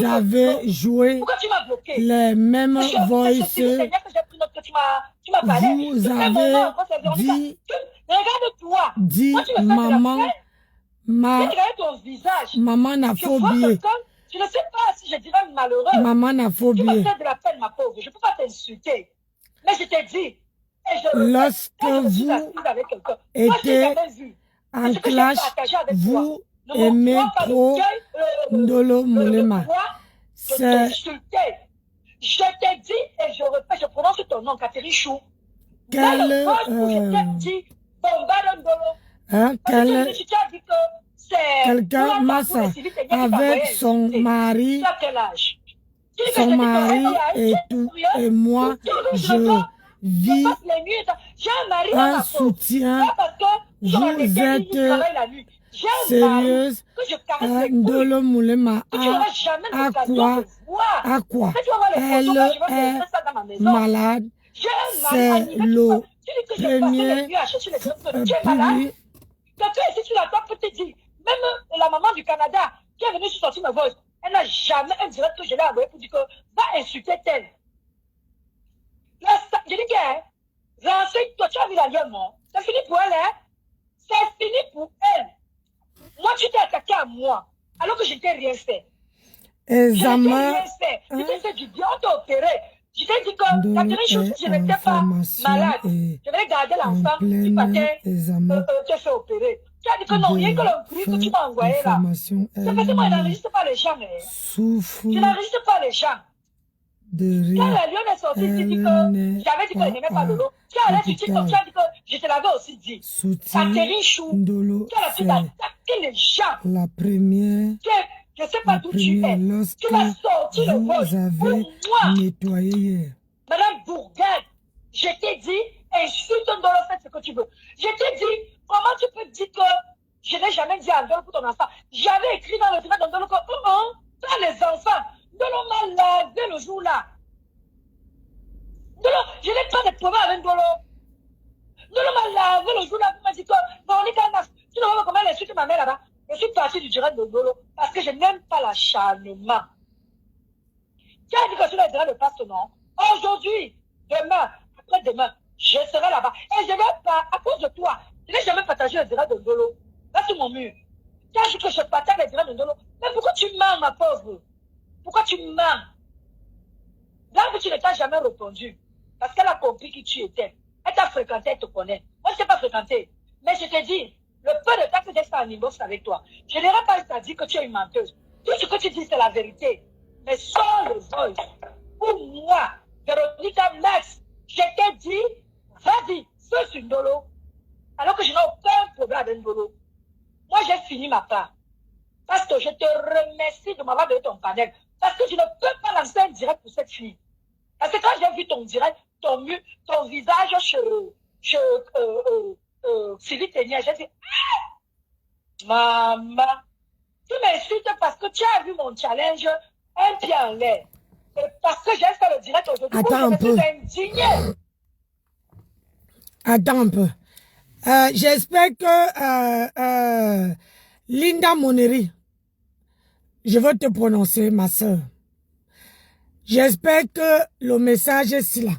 avez joué pourquoi tu m'as bloqué? choquée. les mêmes voices. Tu m'as parlé. Vous avez Regarde-toi. dit maman, ton visage. maman n'a Je vois phobie. quelqu'un, je ne sais pas si je dirais malheureux. Maman n'a Tu me phobie. fais de la peine, ma pauvre. Je ne peux pas t'insulter. Mais je t'ai dit. Et je Lorsque quand je me suis vous assise avec quelqu'un, moi, j'ai étiez jamais vu. en Ce que j'ai clash, partagé avec vous toi, ne aimez montre pas trop Ndolo Moulema. Je C'est t'insultais. Je t'ai dit, et je prononce ton nom, Catherine Chou. quel, Dans le poste où je t'ai dit, Bomba Ndolo. hein, Parce que quel, tu t'as dit que c'est quelqu'un, Massa, avec son mari, son mari et tout, et moi, je vis un soutien. Vous êtes sérieuse. Ndolo Moulema à quoi? À quoi? Elle est malade. C'est le premier public. Quelqu'un ici sur la table peut te dire, même la maman du Canada qui est venue sortir ma voix, elle n'a jamais un direct que je l'ai envoyé pour dire que va insulter tel. Là, je dis que, renseigne-toi, tu as vu la gueule, non? C'est fini pour elle, hein? C'est fini pour elle. Moi, tu t'es attaqué à moi, alors que je n'ai rien fait. Je n'ai rien fait. Je t'ai fait du bien, on t'a opéré. Je t'ai dit que Catherine Chou, si je n'étais pas malade, je vais garder l'enfant du matin, te fait opérer. Tu as dit que non, rien que le bruit que tu m'as envoyé là. C'est parce que moi, je n'enregistre pas les gens. Je n'enregistre pas les gens. Quand la lionne est sortie, tu dis que j'avais dit que je n'aimais pas Lolo. Tu as dit que je te l'avais aussi dit. Catherine Chou, tu as pu attaquer les gens. La première. Je ne sais pas d'où tu es. Tu m'as sorti le vol pour moi. Nettoyé hier. Madame Bourgade, je t'ai dit, insulte Ndolo, fais ce que tu veux. Je t'ai dit, comment tu peux dire que je n'ai jamais dit à Ndolo pour ton enfant. J'avais écrit dans le direct de Ndolo que, pas les enfants. Ndolo m'a lavé le jour là. Ndolo, je n'ai pas de problème avec Ndolo. Ndolo m'a lavé le jour là pour me dire que, tu ne vois pas comment elle insulte ma mère là-bas. Je suis partie du direct de Ndolo parce que je n'aime pas l'acharnement. Qui a dit que sur le direct de passe non? Aujourd'hui, demain, après-demain, je serai là-bas. Et je ne vais pas, à cause de toi, je n'ai jamais partagé le direct de Ndolo. Là, sur mon mur. Qui a dit que je partage le direct de Ndolo? Mais pourquoi tu mens, ma pauvre? Pourquoi tu mens? Là que tu ne t'as jamais répondu. Parce qu'elle a compris qui tu étais. Elle t'a fréquenté, elle te connaît. Moi, je ne t'ai pas fréquenté. Mais je te dis, le peu de temps que j'ai fait en inbox avec toi, je n'aurais pas dit que tu es une menteuse. Tout ce que tu dis, c'est la vérité. Mais sans le voice, pour moi, Véronica Max, je t'ai dit, vas-y, fais sur Ndolo. Alors que je n'ai aucun problème avec Ndolo. Moi, j'ai fini ma part. Parce que je te remercie de m'avoir donné ton panel. Parce que je ne peux pas lancer un direct pour cette fille. Parce que quand j'ai vu ton direct, ton visage chez Sylvie Ténière, j'ai dit, maman, tu m'insultes parce que tu as vu mon challenge, un pied en l'air. Et parce que j'ai fait le direct aujourd'hui, Attends un peu. Je suis indignée. Attends un peu. J'espère que Linda Moneri, je veux te prononcer, ma soeur. J'espère que le message est là.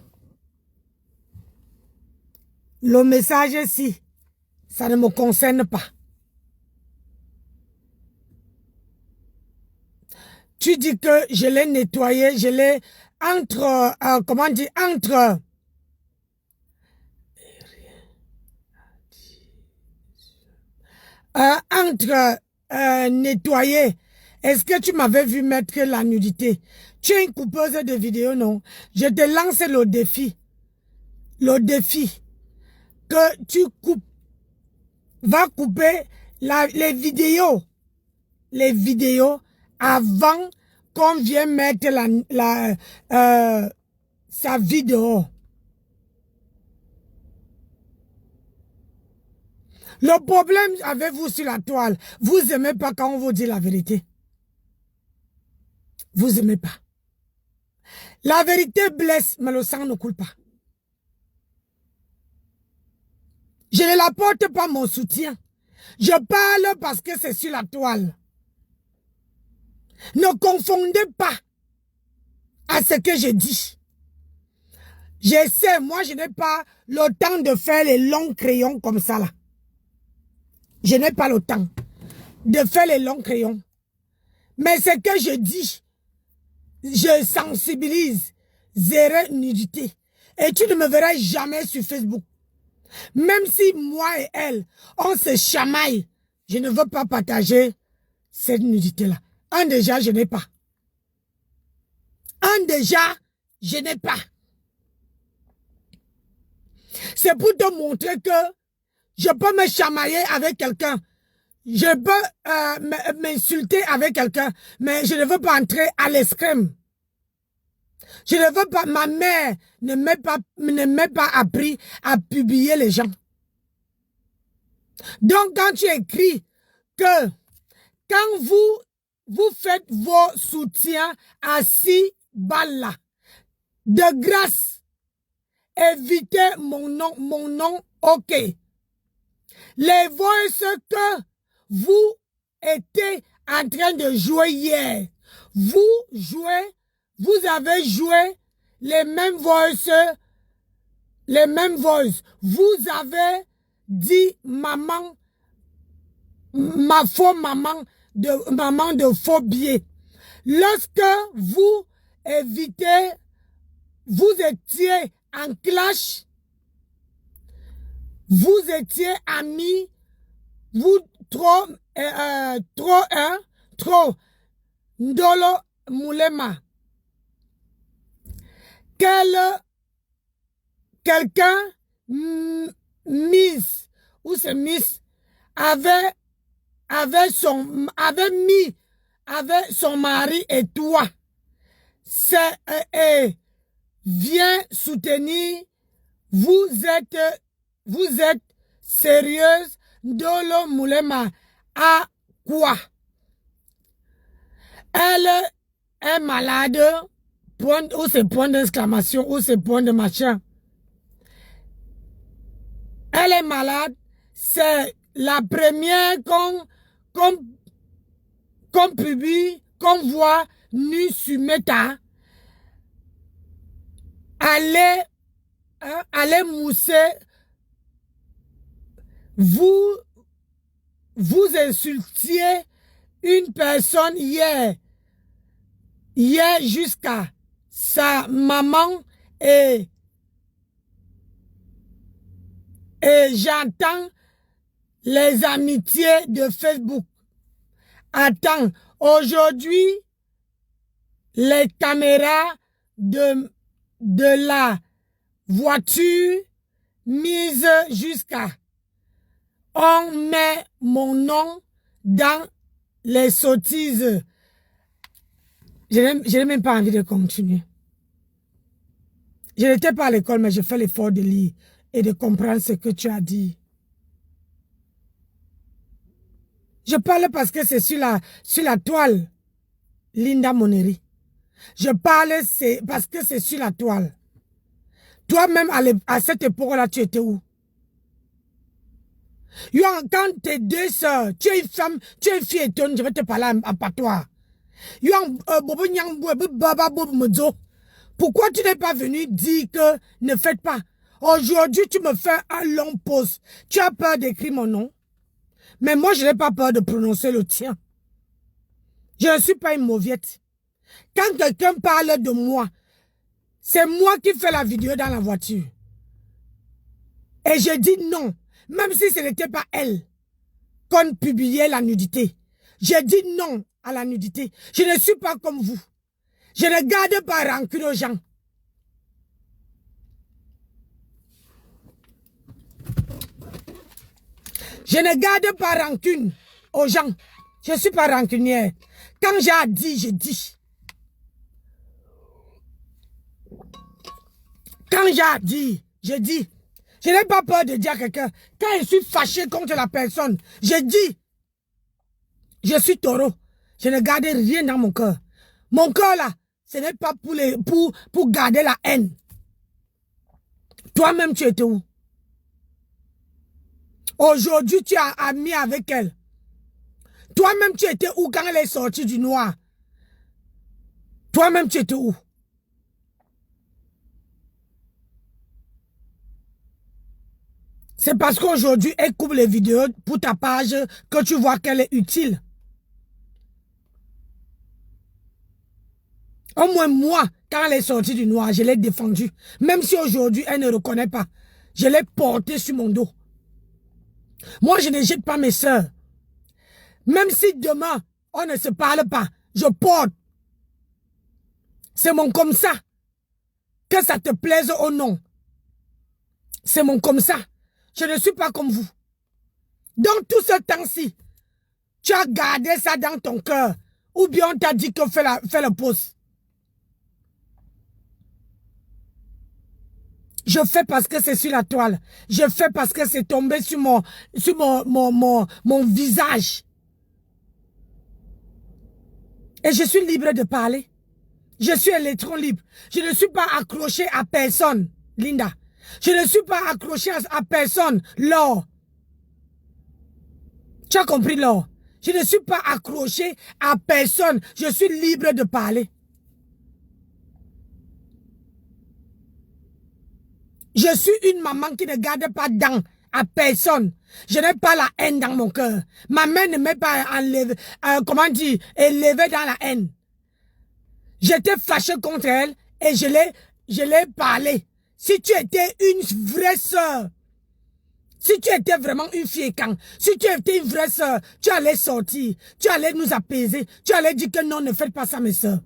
Le message est ça ne me concerne pas. Tu dis que je l'ai nettoyé, je l'ai entre, comment dire, entre... nettoyer. Est-ce que tu m'avais vu mettre la nudité? Tu es une coupeuse de vidéos, non? Je te lance le défi. Le défi. Que tu coupes. Va couper les vidéos. Les vidéos avant qu'on vienne mettre sa vidéo. Le problème avec vous sur la toile, vous aimez pas quand on vous dit la vérité. Vous aimez pas. La vérité blesse, mais le sang ne coule pas. Je ne l'apporte pas mon soutien. Je parle parce que c'est sur la toile. Ne confondez pas à ce que je dis. J'essaie, moi je n'ai pas le temps de faire les longs crayons comme ça là. Je n'ai pas le temps de faire les longs crayons. Mais ce que je dis, je sensibilise, zéro nudité. Et tu ne me verras jamais sur Facebook. Même si moi et elle, on se chamaille, je ne veux pas partager cette nudité-là. Un déjà, je n'ai pas. Un déjà, je n'ai pas. C'est pour te montrer que je peux me chamailler avec quelqu'un. Je peux m'insulter avec quelqu'un, mais je ne veux pas entrer à l'escrime. Je ne veux pas, ma mère ne m'a pas appris à publier les gens. Donc, quand tu écris que quand vous faites vos soutiens à 6 balles là, de grâce, évitez mon nom, ok. Les voices que vous étiez en train de jouer hier, vous avez joué les mêmes voices. Vous avez dit maman, ma faux maman de faux billets. Lorsque vous étiez en clash, vous étiez amis, vous trop Ndolo Moulema. Quelqu'un Miss ou c'est Miss avait mis avec son mari et toi vient soutenir. Vous êtes sérieuse? Ndolo Moulema à quoi? Elle est malade, ou c'est point d'exclamation, ou c'est point de machin. Elle est malade, c'est la première qu'on publie, qu'on voit nue sur Meta. Allez mousser. Vous insultiez une personne hier jusqu'à sa maman et j'entends les amitiés de Facebook. Attends, aujourd'hui, les caméras de la voiture mise jusqu'à on met mon nom dans les sottises. Je n'ai même pas envie de continuer. Je n'étais pas à l'école, mais je fais l'effort de lire et de comprendre ce que tu as dit. Je parle parce que c'est sur la toile, Linda Moneri. Je parle parce que c'est sur la toile. Toi-même, à cette époque-là, tu étais où? Quand tes deux sœurs, tu es une femme, tu es une fille étonne, je vais te parler en patois. Pourquoi tu n'es pas venu dire que ne faites pas? Aujourd'hui, tu me fais un long post. Tu as peur d'écrire mon nom? Mais moi, je n'ai pas peur de prononcer le tien. Je ne suis pas une mauviette. Quand quelqu'un parle de moi, c'est moi qui fais la vidéo dans la voiture. Et je dis non. Même si ce n'était pas elle qu'on publiait la nudité. J'ai dit non à la nudité. Je ne suis pas comme vous. Je ne garde pas rancune aux gens. Je ne garde pas rancune aux gens. Je ne suis pas rancunière. Quand j'ai dit, je dis. Quand j'ai dit, je dis. Je n'ai pas peur de dire à quelqu'un. Quand je suis fâché contre la personne, je dis. Je suis taureau. Je ne garde rien dans mon cœur. Mon cœur là, ce n'est pas pour garder la haine. Toi-même, tu étais où? Aujourd'hui, tu as ami avec elle. Toi-même, tu étais où quand elle est sortie du noir? Toi-même, tu étais où? C'est parce qu'aujourd'hui, elle coupe les vidéos pour ta page que tu vois qu'elle est utile. Au moins moi, quand elle est sortie du noir, je l'ai défendue. Même si aujourd'hui, elle ne reconnaît pas. Je l'ai portée sur mon dos. Moi, je ne jette pas mes sœurs. Même si demain, on ne se parle pas, je porte. C'est mon comme ça. Que ça te plaise ou non. C'est mon comme ça. Je ne suis pas comme vous. Donc, tout ce temps-ci, tu as gardé ça dans ton cœur. Ou bien on t'a dit que fais le pouce. Je fais parce que c'est sur la toile. Je fais parce que c'est tombé sur mon visage. Et je suis libre de parler. Je suis électron libre. Je ne suis pas accroché à personne, Linda. Je ne suis pas accroché à personne, Laure. Tu as compris, Laure? Je ne suis pas accroché à personne. Je suis libre de parler. Je suis une maman qui ne garde pas dents à personne. Je n'ai pas la haine dans mon cœur. Ma mère ne m'est pas enlevée, élevée dans la haine. J'étais fâché contre elle et je l'ai parlé. Si tu étais une vraie sœur, si tu étais vraiment une fille quand, si tu étais une vraie sœur, tu allais sortir, tu allais nous apaiser, tu allais dire que non, ne faites pas ça mes sœurs.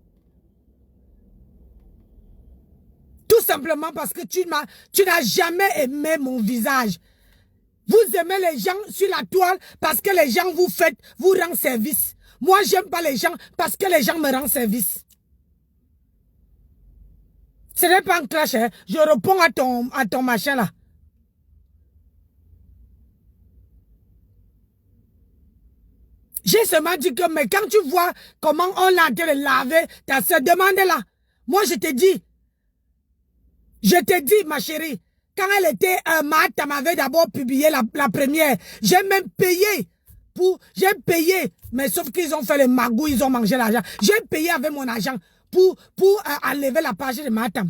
Tout simplement parce que tu n'as jamais aimé mon visage. Vous aimez les gens sur la toile parce que les gens vous rendent service. Moi, j'aime pas les gens parce que les gens me rendent service. Ce n'est pas un clash, hein. Je réponds à ton machin là. J'ai seulement dit que, mais quand tu vois comment on a en train de laver ta soeur, demande-la. Moi, je te dis, ma chérie, quand elle était Matam m'avait d'abord publié la première. J'ai même payé mais sauf qu'ils ont fait les magouilles, ils ont mangé l'argent. J'ai payé avec mon argent pour enlever la page de Matam.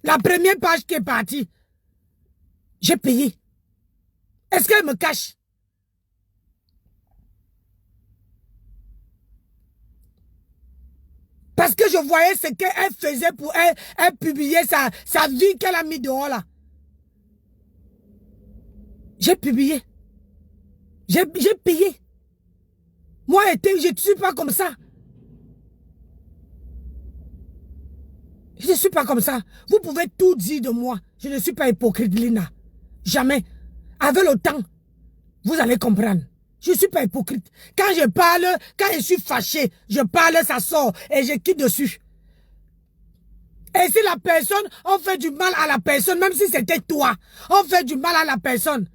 La première page qui est partie, j'ai payé. Est-ce qu'elle me cache? Parce que je voyais ce qu'elle faisait pour elle publier sa vie qu'elle a mis dehors là. J'ai publié. J'ai payé. Moi, je ne suis pas comme ça. Je ne suis pas comme ça. Vous pouvez tout dire de moi. Je ne suis pas hypocrite, Lina. Jamais. Avec le temps, vous allez comprendre. Je ne suis pas hypocrite. Quand je parle, quand je suis fâché, je parle, ça sort et je quitte dessus. Et si la personne, on fait du mal à la personne, même si c'était toi, on fait du mal à la personne,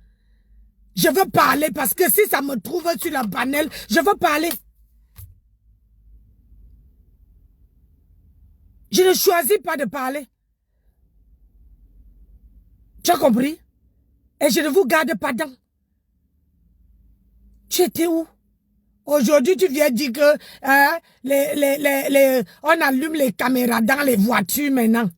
je veux parler parce que si ça me trouve sur la panel, je veux parler. Je ne choisis pas de parler. Tu as compris? Et je ne vous garde pas dedans. Tu étais où? Aujourd'hui, tu viens dire que on allume les caméras dans les voitures maintenant.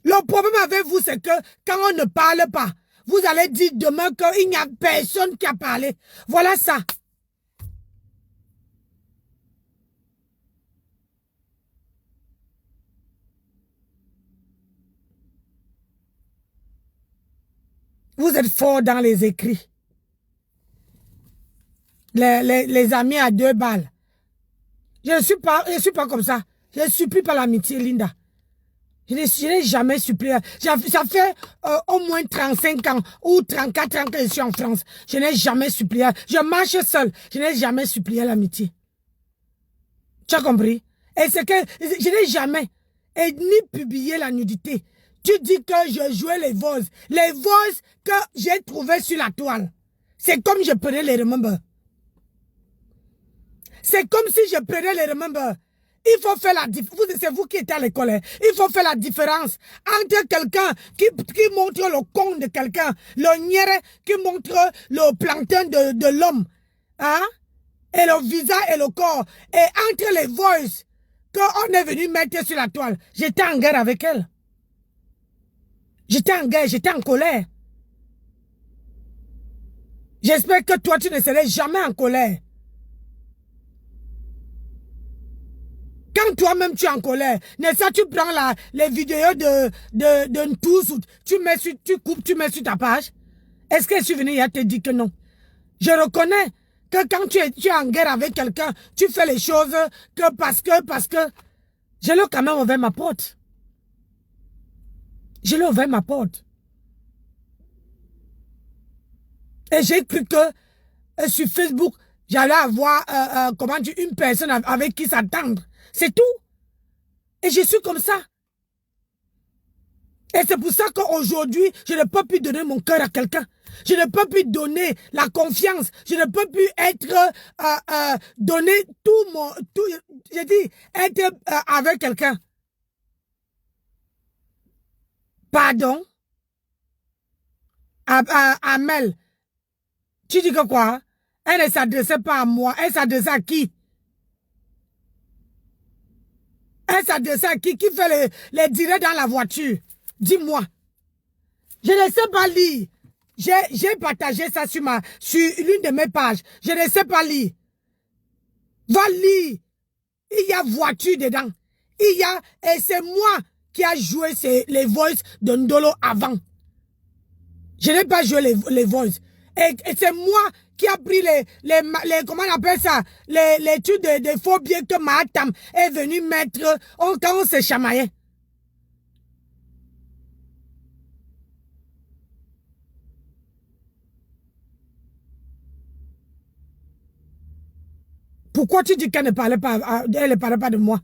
Le problème avec vous, c'est que quand on ne parle pas, vous allez dire demain qu'il n'y a personne qui a parlé. Voilà ça. Vous êtes fort dans les écrits. Les amis à 2 balles. Je ne suis pas comme ça. Je ne supplie pas l'amitié, Linda. Je n'ai jamais supplié. Ça fait au moins 35 ans ou 34 ans que je suis en France. Je n'ai jamais supplié. Je marche seule. Je n'ai jamais supplié l'amitié. Tu as compris? Et c'est que je n'ai jamais ni publié la nudité. Tu dis que je jouais les voices. Les voices que j'ai trouvées sur la toile. C'est comme je prenais les remember. C'est comme si je prenais les remember. Il faut faire la différence. C'est vous qui êtes à l'école. Hein? Il faut faire la différence entre quelqu'un qui montre le con de quelqu'un, le nière qui montre le plancton de l'homme, hein? Et le visage et le corps. Et entre les voices qu'on est venu mettre sur la toile, j'étais en guerre avec elle. J'étais en guerre, j'étais en colère. J'espère que toi, tu ne serais jamais en colère. Quand toi-même tu es en colère, n'est-ce pas, tu prends les vidéos de tous, tu coupes, tu mets sur ta page. Est-ce que je suis venu hier te dire que non? Je reconnais que quand tu es en guerre avec quelqu'un, tu fais les choses que parce que, je l'ai quand même ouvert ma porte. Je l'ai ouvert ma porte. Et j'ai cru que sur Facebook, j'allais avoir comment dire, une personne avec qui s'attendre. C'est tout. Et je suis comme ça. Et c'est pour ça qu'aujourd'hui, je ne peux plus donner mon cœur à quelqu'un. Je ne peux plus donner la confiance. Je ne peux plus être, donner tout mon, je dis, être avec quelqu'un. Pardon? Amel, tu dis que quoi? Elle ne s'adressait pas à moi. Elle s'adressait à qui? Elle s'adressait à qui? Qui fait les directs dans la voiture? Dis-moi. Je ne sais pas lire. J'ai partagé ça sur l'une de mes pages. Je ne sais pas lire. Va lire. Il y a voiture dedans. Et c'est moi qui a joué les voices de Ndolo avant. Je n'ai pas joué les voices. Et c'est moi qui a pris comment on appelle ça, les trucs de faux billets que Mahatam est venu mettre quand on se chamaillait. Pourquoi tu dis qu'elle ne parlait pas, de moi?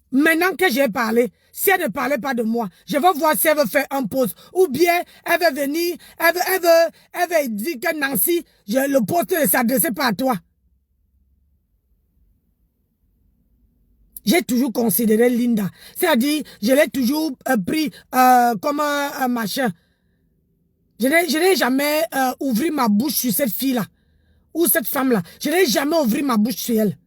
Maintenant que j'ai parlé, si elle ne parlait pas de moi, je vais voir si elle veut faire un post. Ou bien, elle veut venir, elle veut dire que Nancy, le post ne s'adressait pas à toi. J'ai toujours considéré Linda. C'est-à-dire, je l'ai toujours pris comme un machin. Je n'ai jamais ouvert ma bouche sur cette fille-là. Ou cette femme-là. Je n'ai jamais ouvert ma bouche sur elle.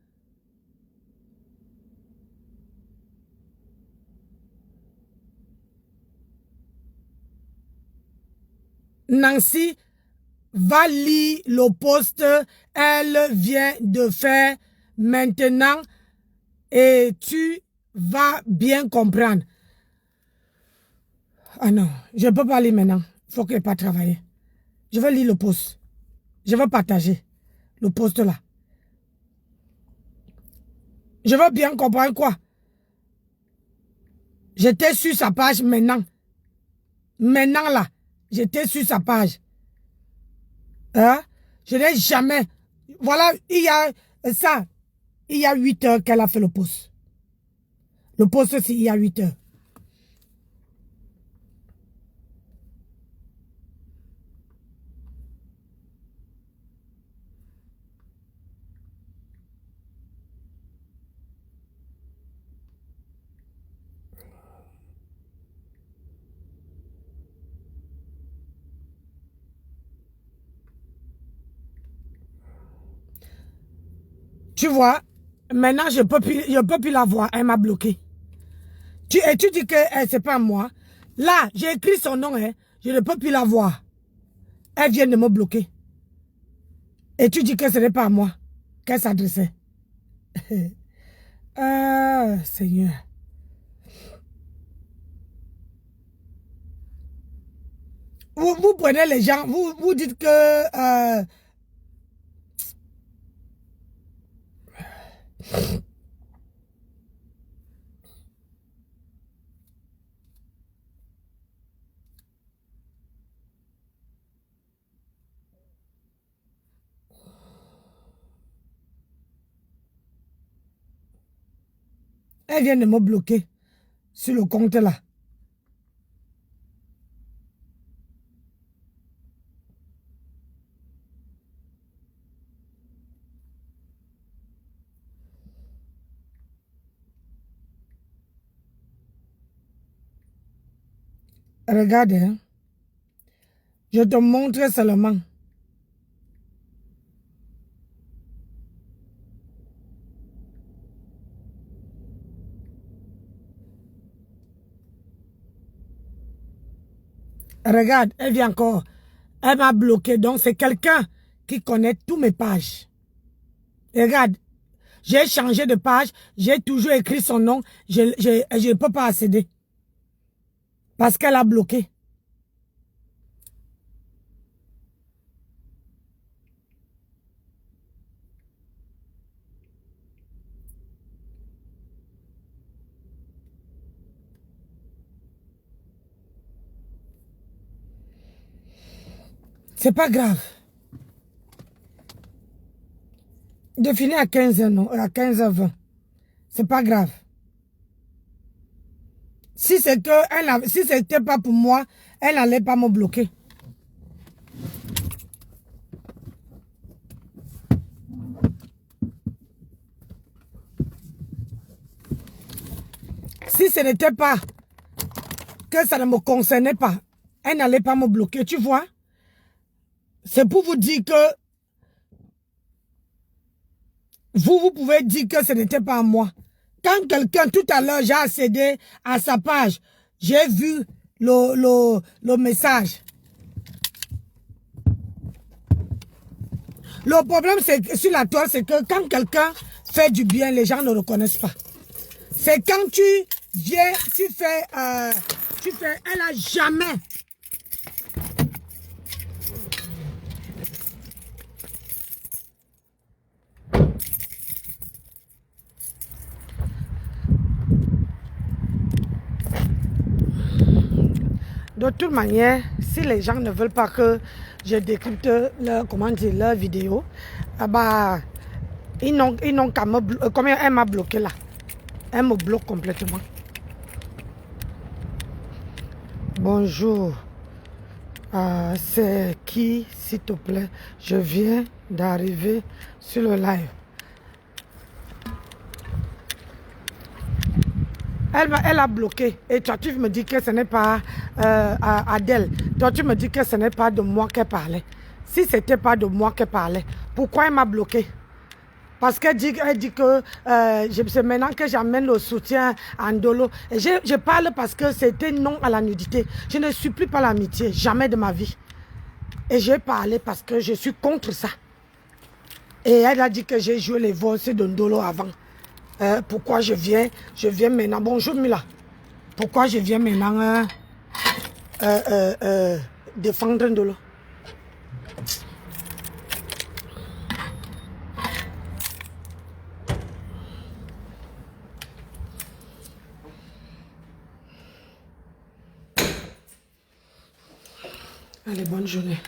Nancy va lire le post elle vient de faire maintenant et tu vas bien comprendre. Ah non, je ne peux pas lire maintenant. Il faut que je ne pas travailler. Je vais lire le post. Je vais partager le post là. Je veux bien comprendre quoi. J'étais sur sa page maintenant. Maintenant là. J'étais sur sa page. Hein? Je n'ai jamais... Voilà, il y a ça. Il y a 8 heures qu'elle a fait le post. Le post aussi, il y a 8 heures. Tu vois, maintenant, je peux plus la voir. Elle m'a bloqué. Et tu dis que c'est pas moi. Là, j'ai écrit son nom. Hein, je ne peux plus la voir. Elle vient de me bloquer. Et tu dis que ce n'est pas à moi qu'elle s'adressait. Ah, Seigneur. Vous prenez les gens, vous dites que... Elle vient de me bloquer sur le compte là. Regarde, hein. Je te montre seulement. Regarde, elle vient encore. Elle m'a bloqué. Donc, c'est quelqu'un qui connaît tous mes pages. Et regarde, j'ai changé de page. J'ai toujours écrit son nom. Je ne peux pas accéder. Parce qu'elle a bloqué. C'est pas grave. De finir à 15h, non, à 15h20. C'est pas grave. Si c'était pas pour moi, elle n'allait pas me bloquer. Si ce n'était pas que ça ne me concernait pas, elle n'allait pas me bloquer, tu vois. C'est pour vous dire que vous pouvez dire que ce n'était pas moi. Quand quelqu'un, tout à l'heure, j'ai accédé à sa page, j'ai vu le message. Le problème, c'est que sur la toile, c'est que quand quelqu'un fait du bien, les gens ne le reconnaissent pas. C'est quand tu viens, tu fais, elle a jamais. De toute manière, si les gens ne veulent pas que je décrypte leur vidéo, bah, ils n'ont qu'à me bloquer. Combien elle m'a bloqué là? Elle me bloque complètement. Bonjour. C'est qui, s'il te plaît? Je viens d'arriver sur le live. Elle a bloqué. Et toi, tu me dis que ce n'est pas Adèle. Toi, tu me dis que ce n'est pas de moi qu'elle parlait. Si ce n'était pas de moi qu'elle parlait, pourquoi elle m'a bloqué? Parce qu'elle dit que c'est maintenant que j'amène le soutien à Ndolo. Et je parle parce que c'était non à la nudité. Je ne suis plus pas l'amitié, jamais de ma vie. Et j'ai parlé parce que je suis contre ça. Et elle a dit que j'ai joué les vols de Ndolo avant. Pourquoi je viens maintenant? Bonjour Mila. Pourquoi je viens maintenant défendre Ndolo? Allez, bonne journée.